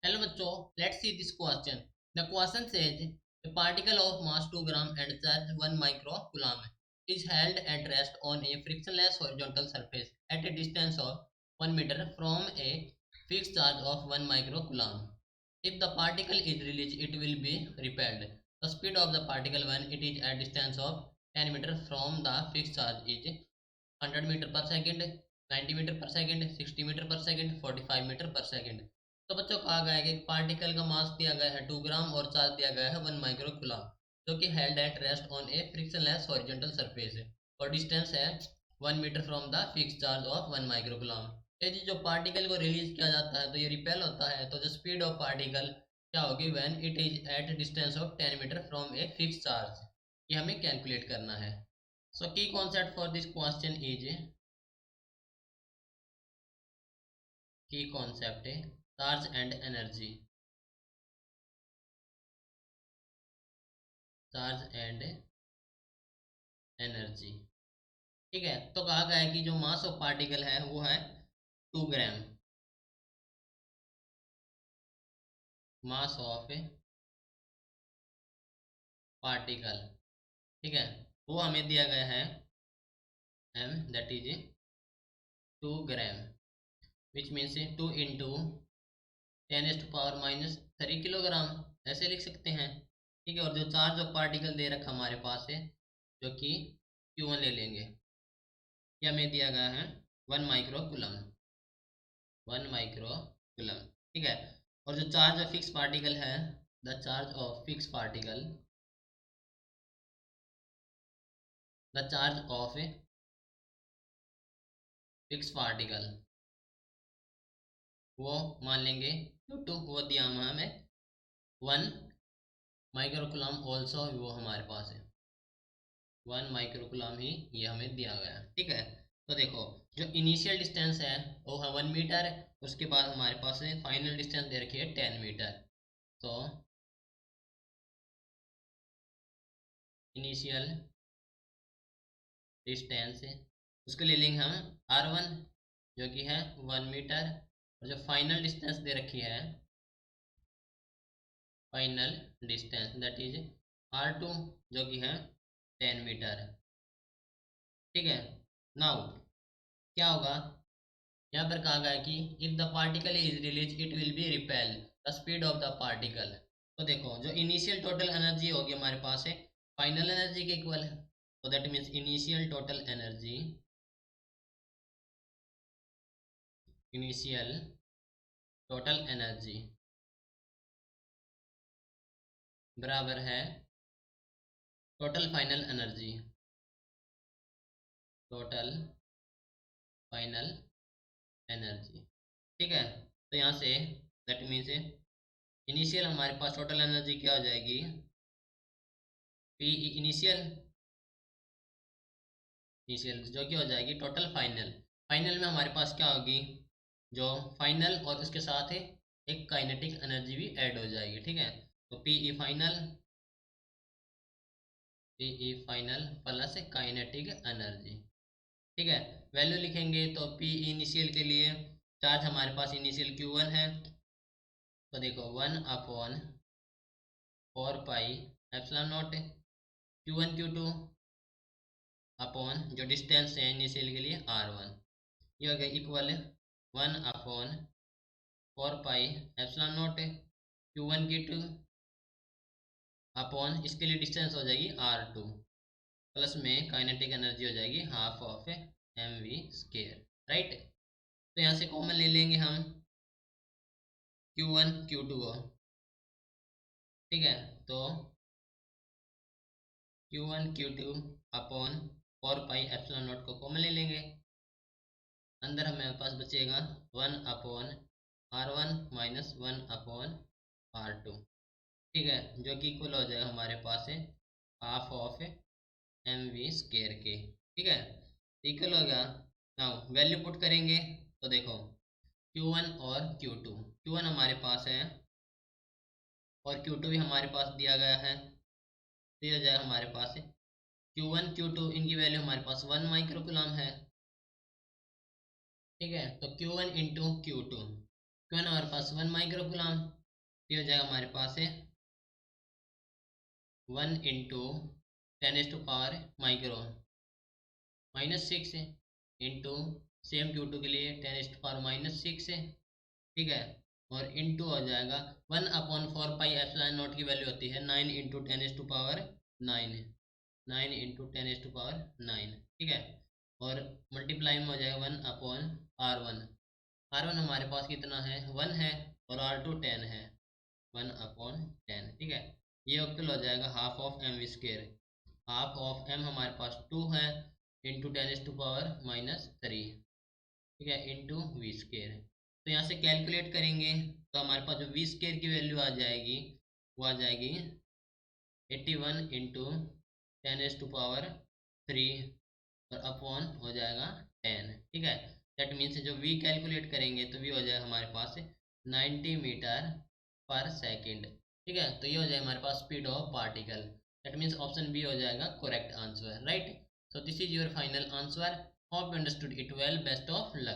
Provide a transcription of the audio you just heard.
Hello बच्चों, let's see this question. The question says a particle of mass 2 gram and charge 1 microcoulomb is held at rest on a frictionless horizontal surface at a distance of 1 meter from a fixed charge of 1 microcoulomb. If the particle is released, it will be repelled. The speed of the particle when it is at distance of 10 meter from the fixed charge is 100 metre पर second, 90 metre पर second, 60 metre पर second, 45 metre पर second. तो बच्चों कहा गया है कि पार्टिकल का मास दिया गया है 2 ग्राम और चार्ज दिया गया है 1 माइक्रो कूलम, जो कि held at rest on a frictionless horizontal surface है और डिस्टेंस है 1 metre from the fix charge of 1 micro coulomb. यदि जो पार्टिकल को रिलीज किया जाता है तो ये रिपेल होता है, तो जो स्पीड ऑफ पार्टिकल क्या होगी when it is at distance of 10 metre from a fix charge, ये हमें कैलकुलेट करना है। So key concept for this question is key concept है charge and energy, charge and energy। ठीक है, तो कहा गया है कि जो मास ऑफ पार्टिकल है वो है 2 ग्राम, मास ऑफ पार्टिकल। ठीक है, वो हमें दिया गया है m, that is 2 gram, which means 2 into 10⁻³ kilogram, ऐसे लिख सकते हैं। ठीक है, और जो चार्ज ऑफ पार्टिकल दे रखा हमारे पास है जो कि Q1 ले लेंगे, ये हमें दिया गया है 1 माइक्रो कूलम, 1 माइक्रो कूलम। ठीक है, और जो चार्ज ऑफ फिक्स पार्टिकल है, the charge of fix particle, the charge of fix particle, वो मान लेंगे Q2, वो दिया हमें 1 माइक्रो कूलम ऑल्सो, वो हमारे पास है 1 माइक्रो कूलम ही ये हमें दिया गया। ठीक है, तो देखो जो इनिशियल डिस्टेंस है वो है 1 मीटर, उसके बाद हमारे पास फाइनल डिस्टेंस दे रखी है 10 मीटर। तो इनिशियल डिस्टेंस उसको ले लेंगे हम R1 जो कि है 1 मीटर, और जो फाइनल डिस्टेंस दे रखी है final distance that is R2 जो कि है 10 मीटर। ठीक है, नाउ क्या होगा, यहाँ पर कहा गया है कि if the particle is release it will be repel the speed of the particle. तो देखो जो इनिशियल टोटल एनर्जी होगी हमारे पास है फाइनल एनर्जी के इक्वल है, तो that means initial total energy, initial total energy बराबर है total final energy, total final energy. ठीक है, तो यहाँ से दैट मीन्स इनिशियल हमारे पास टोटल एनर्जी क्या हो जाएगी, पी इनिशियल, इनिशियल जो कि हो जाएगी टोटल फाइनल। फाइनल में हमारे पास क्या होगी, जो फाइनल और उसके साथ एक काइनेटिक एनर्जी भी ऐड हो जाएगी। ठीक है, तो P final, P final plus kinetic energy. ठीक है, वैल्यू लिखेंगे तो पी इनिशियल के लिए चार्ज हमारे पास इनिशियल Q1 है, तो देखो 1/4πε0 Q1 Q2 अपॉन जो डिस्टेंस है इनिशियल के लिए R1, ये हो गया इक्वल 1/4πε0 Q1 Q2 अपॉन इसके लिए डिस्टेंस हो जाएगी R2, प्लस में काइनेटिक एनर्जी हो जाएगी हाफ ऑफ mv²। राइट, तो यहाँ से कॉमन ले लेंगे हम Q1 Q2 को। ठीक है, तो Q1 Q2 अपॉन 4πε0 को कॉमन ले लेंगे, अंदर हमारे पास बचेगा 1/R1 माइनस 1/R2। ठीक है, जो कि इक्वल हो जाएगा हमारे पास है हाफ ऑफ mv² के। ठीक है, इक्वल हो गया। नाउ वैल्यू पुट करेंगे तो देखो Q1 और Q2, Q1 हमारे पास है और Q2 भी हमारे पास दिया गया है, दिया जाएगा हमारे पास है Q1 Q2, इनकी वैल्यू हमारे पास 1 माइक्रो कूलम है। ठीक है, तो Q1 इंटू Q2 क्यों ना हमारे पास 1 माइक्रो कूलम, ये हो जाएगा हमारे पास है 1 इंटू 10⁻⁴ माइक्रो -6 है इंटू सेम Q2 के लिए 10⁻⁻6 है, ठीक है। और इंटू हो जाएगा 1/4 पाई एप्सिलॉन नॉट की वैल्यू होती है 9 इंटू 10⁻⁹ 9 ठीक है। और मल्टीप्लाई में हो जाएगा 1/R1। R1 हमारे पास कितना है 1 है, और R2 10 है 1/10, ठीक है। ये इक्वल हो जाएगा half of M V square, half of M हमारे पास 2 है इंटू 10⁻⁻3, ठीक है, इंटू वी स्केयर। तो यहाँ से कैलकुलेट करेंगे तो हमारे पास जो वी स्केयर की वैल्यू आ जाएगी वो आ जाएगी 81 इंटू 10⁻³ और अपॉन हो जाएगा 10, ठीक है। दैट मीन्स जो वी कैलकुलेट करेंगे तो वी हो जाएगा हमारे पास 90 मीटर पर सेकेंड, ठीक है। तो ये हो जाएगा हमारे पास speed of particle. That means option B हो जाएगा correct answer, right. So this is your final answer. Hope you understood it well. Best of luck.